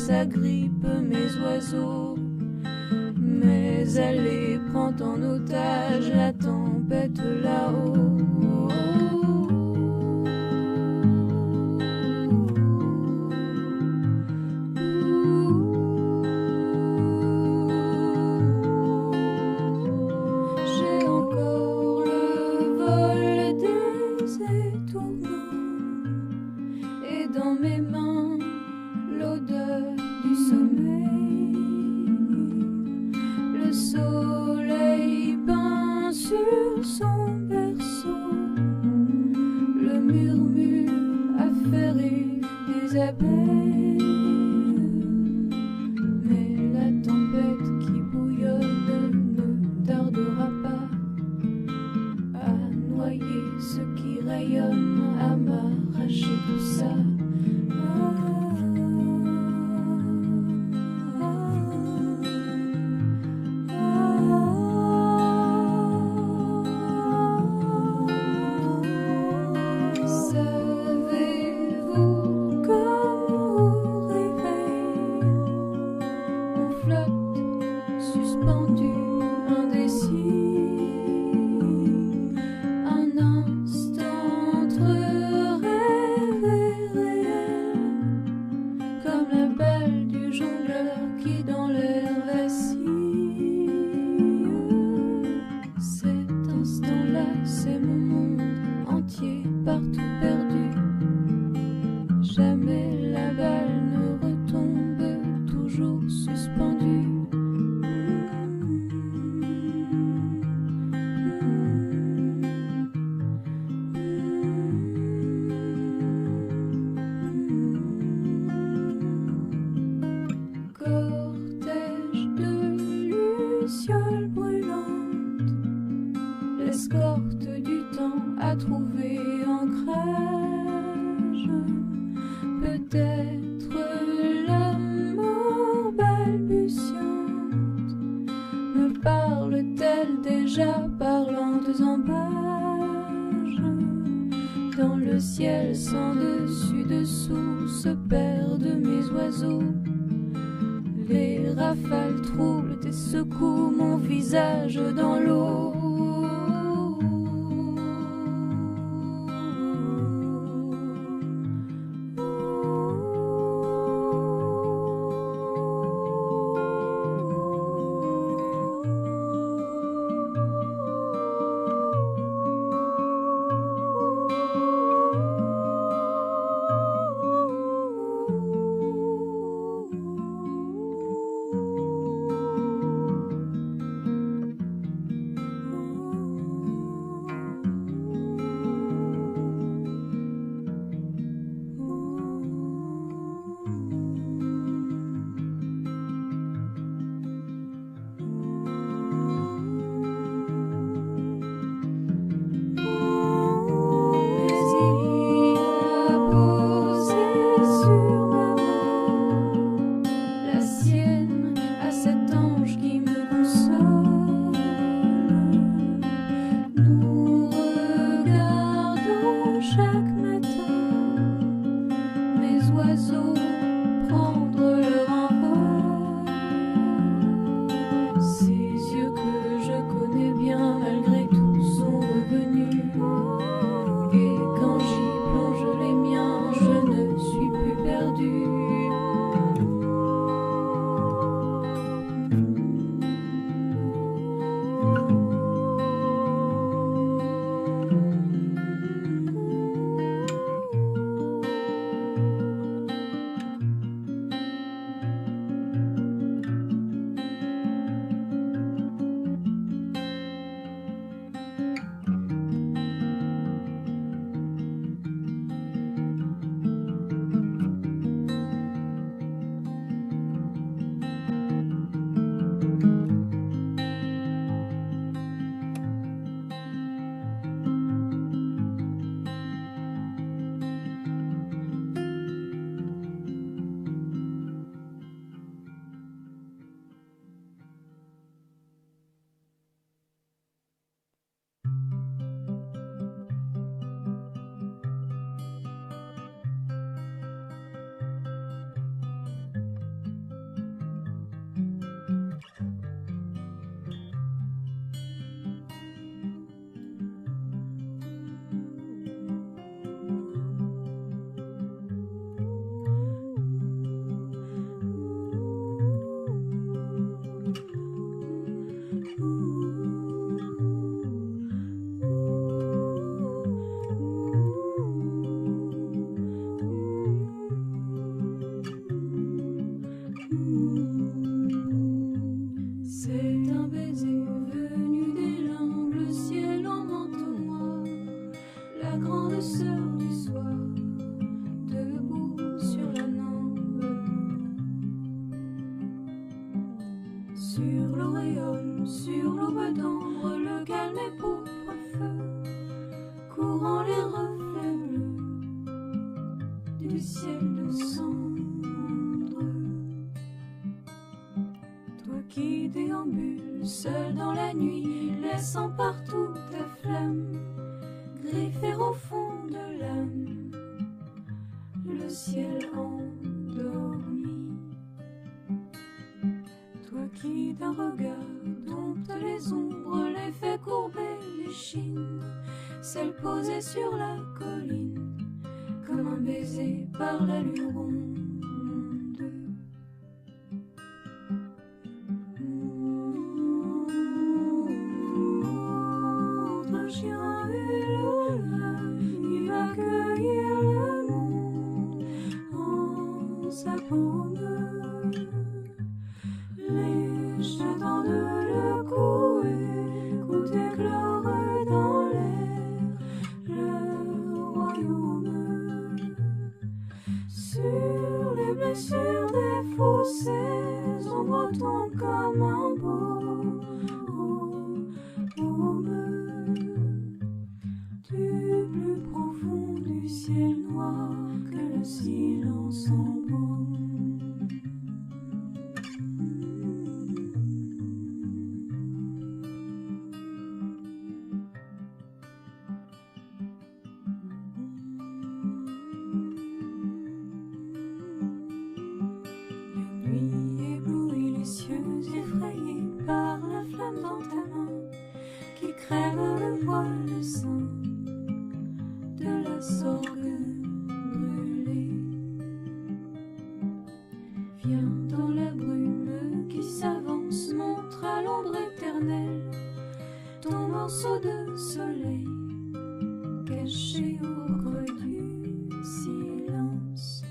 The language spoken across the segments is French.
s'agrippe mes oiseaux, mais elle les prend en otage, la tempête là-haut. J'ai encore le vol des étourneaux et dans mes mains l'odeur du sommeil. Le soleil peint sur son berceau le murmure affairé des abeilles. Mais la tempête qui bouillonne ne tardera pas à noyer ce qui rayonne, à m'arracher tout ça. Savez-vous comme au réveil, on flotte suspendu indécis, un instant entre rêve et réel, comme la balle du jongleur qui dans l'air vacille. Cet instant-là, c'est mon monde entier, partout perdu. Jamais la balle ne retombe, toujours suspendue. Cortège de lucioles brûlantes, l'escorte du temps a trouvé ancrage. Peut-être la mort balbutiante me parle-t-elle déjà parlantes en pages. Dans le ciel sans dessus-dessous se perdent mes oiseaux. Les rafales troublent et secouent mon visage dans l'eau. attendre le calme et pourpre feu, courant les reflets bleus du ciel de cendre. Toi qui déambules seul dans la nuit, laissant partout ta flamme griffer au fond de l'âme le ciel endormi. Toi qui d'un regard dompte les ombres, les fait courber l'échine, celle posée sur la colline comme un baiser par la lune ronde. Entre chien et loup, il va cueillir le monde en sa paume. Les chats tendent le cou, écoutent éclore dans l'air le royaume. Sur les blessures des fossés, ombres tombent comme un beau baume. Du plus profond du ciel noir que le silence embaume. Nuit éblouit les cieux effrayés par la flamme dans ta main qui crève le voile saint de la sorgue brûlée. Viens dans la brume qui s'avance, montre à l'ombre éternelle ton morceau de soleil caché au creux du silence.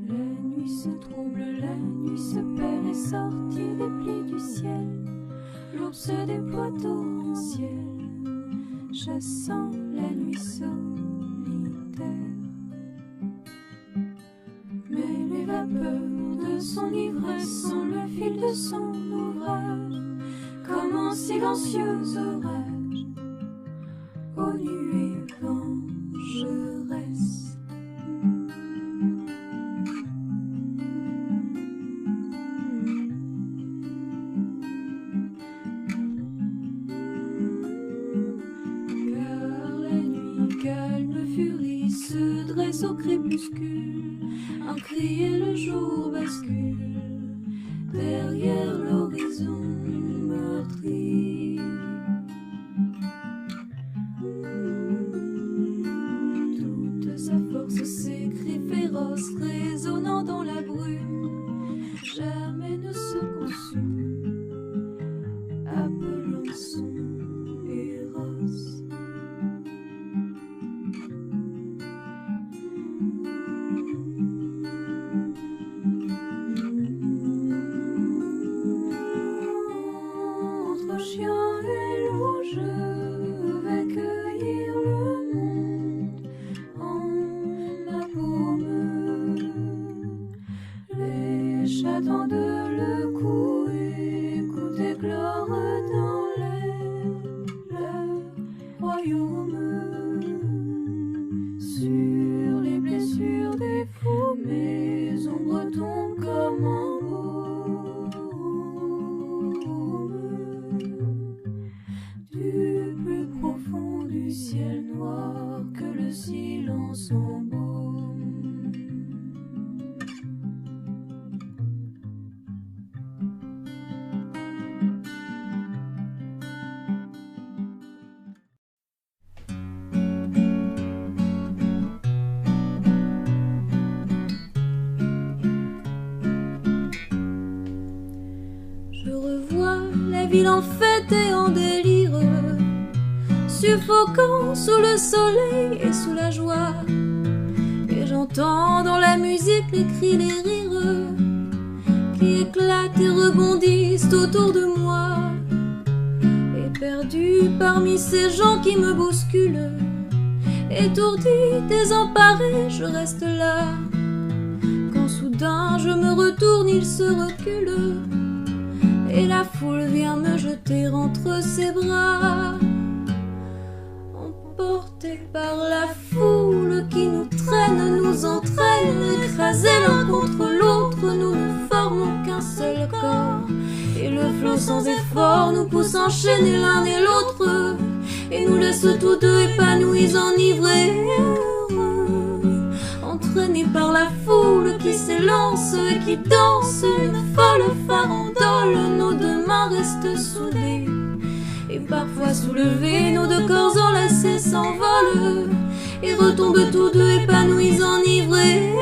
La nuit se trouble, la nuit se perd et sortie des plis du ciel, l'aube se déploie torrentielle, chassant la nuit solitaire. Mais les vapeurs de son ivresse sont le fil de son ouvrage, comme un silencieux orage aux nuées vengeresses. Calme furie se dresse au crépuscule, un cri et le jour bascule derrière l'horizon meurtri. Toute sa force s'écrie féroce, résonnant dans la brume, jamais ne se consume, appelant son Eros. Chien et loup, je vais cueillir le monde en ma paume. Les chats tendent le cou, écoutent éclore dans l'air le royaume. Sur les blessures des fous, mes ombres tombent comme un baume. Du plus profond du ciel noir que le silence embaume. Je revois la ville en fête et en délire, suffocant sous le soleil et sous la joie. Et j'entends dans la musique les cris, les rires qui éclatent et rebondissent autour de moi. Et perdu parmi ces gens qui me bousculent, étourdi, désemparé, je reste là. Quand soudain je me retourne, il se recule et la foule vient me jeter entre ses bras. Emportés par la foule qui nous traîne, nous entraîne, écrasés l'un contre l'autre, nous ne formons qu'un seul corps. Et le flot sans effort nous pousse enchaîner l'un et l'autre, et nous laisse tous deux épanouis, enivrés, heureux. Entraînés par la foule qui s'élance et qui danse une folle farandole, nos deux mains restent soudées, et parfois soulevés, nos deux corps enlacés s'envolent et retombent tous deux épanouis, enivrés,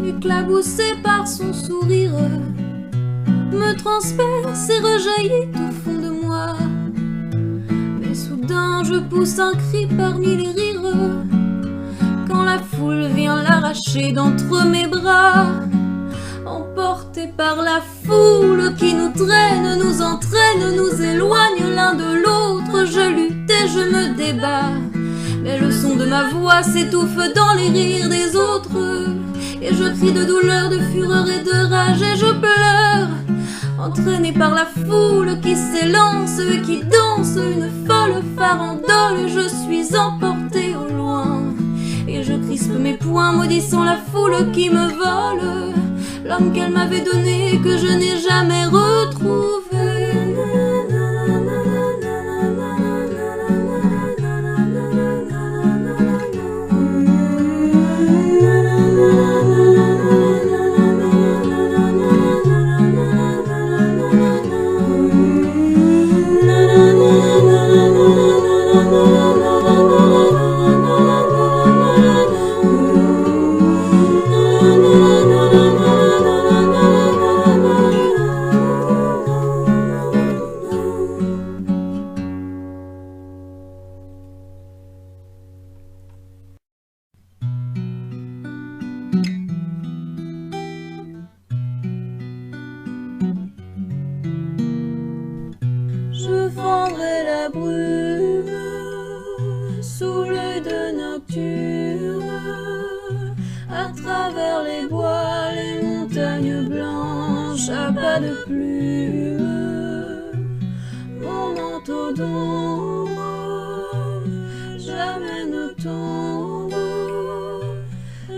éclaboussée par son sourire, me transperce et rejaillit au fond de moi. Mais soudain je pousse un cri parmi les rires, quand la foule vient l'arracher d'entre mes bras. Emportés par la foule qui nous traîne, nous entraîne, nous éloigne l'un de l'autre, je lutte et je me débat, mais le son de ma voix s'étouffe dans les rires des autres, et je crie de douleur, de fureur et de rage, et je pleure. Entraînée par la foule qui s'élance et qui danse une folle farandole, je suis emportée au loin, et je crispe mes poings, maudissant la foule qui me vole l'homme qu'elle m'avait donné, que je n'ai jamais retrouvé. Je vendrai la brume sous l'œil de nocturne, à travers les bois, les montagnes blanches à pas de plume. Mon manteau d'ombre jamais ne tombe,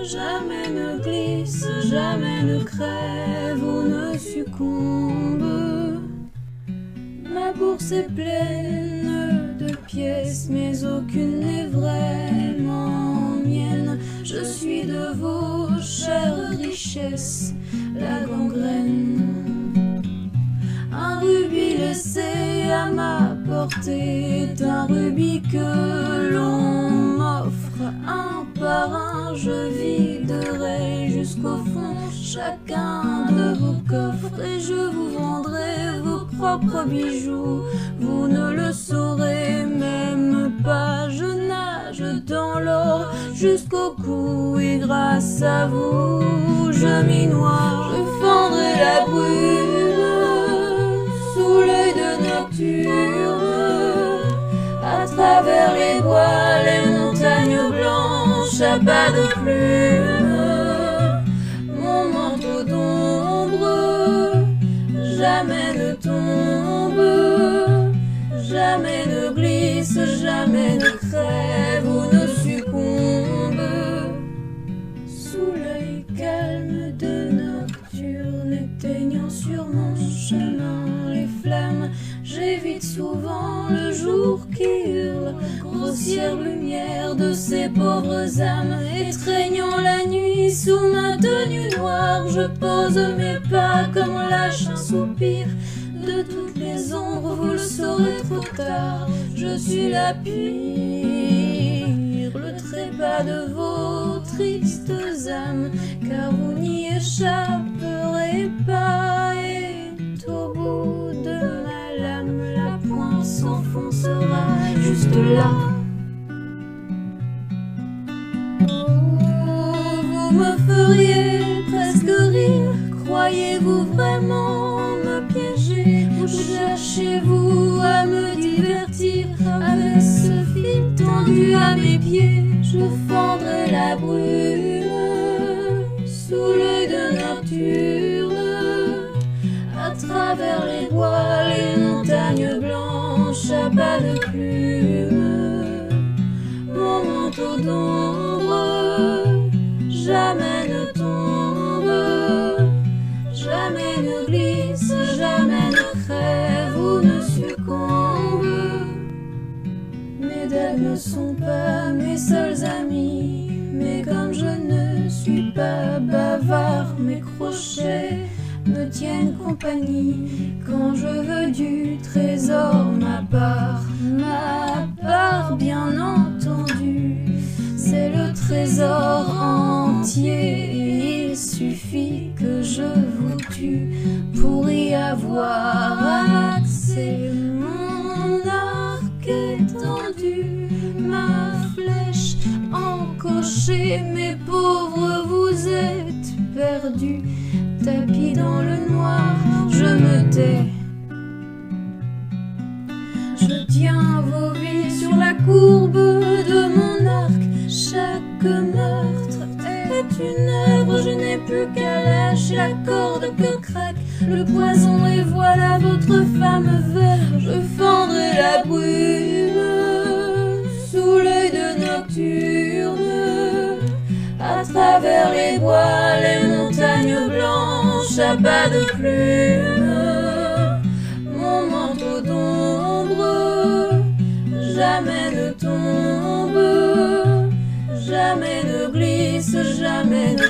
jamais ne glisse, jamais ne crève ou ne succombe. Ma bourse est pleine de pièces, mais aucune n'est vraiment mienne. Je suis de vos chères richesses la gangrène. Un rubis laissé à ma portée est un rubis que l'on m'offre. Un par un, je viderai jusqu'au fond chacun de vos coffres, et je vous vendrai vos propres bijoux. Vous ne le saurez même pas, je nage dans l'or jusqu'au cou, et grâce à vous je m'y noie. Je fendrai la brume sous l'œil de nocturne, à travers les bois, les montagnes blanches à pas de plume. Mon manteau d'ombre jamais ne tombe, jamais ne glisse, jamais ne crève ou ne succombe. Sous l'œil calme de nocturne, éteignant sur mon chemin les flammes, j'évite souvent le jour qui hurle, grossière lumière de ces pauvres âmes. Étreignant la nuit sous ma tenue noire, je pose mes pas comme lâche un soupir. De toutes les ombres, vous le saurez trop tard, je suis la pire, le trépas de vos tristes âmes, car vous n'y échapperez pas, et au bout de ma lame, la pointe s'enfoncera juste là. Oh, vous me feriez presque rire, voulez-vous vraiment me piéger? Ou cherchez-vous à me divertir? Avec ce fil tendu à mes pieds, je fendrai la brume sous l'œil de nocturne. À travers les bois, les montagnes blanches à bas de plumes, mon manteau d'ombre jamais ne tombe, jamais ne glisse, jamais ne crève ou ne succombe. Mes dagues ne sont pas mes seuls amis, mais comme je ne suis pas bavard, mes crochets me tiennent compagnie. Quand je veux du trésor, ma part bien entendu, c'est le trésor entier. Il suffit que je vous tue pour y avoir accès. Mon arc étendu, ma flèche encochée, mes pauvres, vous êtes perdus. Tapis dans le noir, je me tais. Je tiens vos vies sur la courbe de mon arc. Chaque meurtre est une œuvre, je n'ai plus qu'à lâcher la corde que craque le poison, et voilà votre femme veuve. Je fendrai la brume sous l'œil de nocturne. À travers les bois, les montagnes blanches à bas de plumes, mon manteau d'ombre jamais ne tombe, jamais ne glisse, jamais ne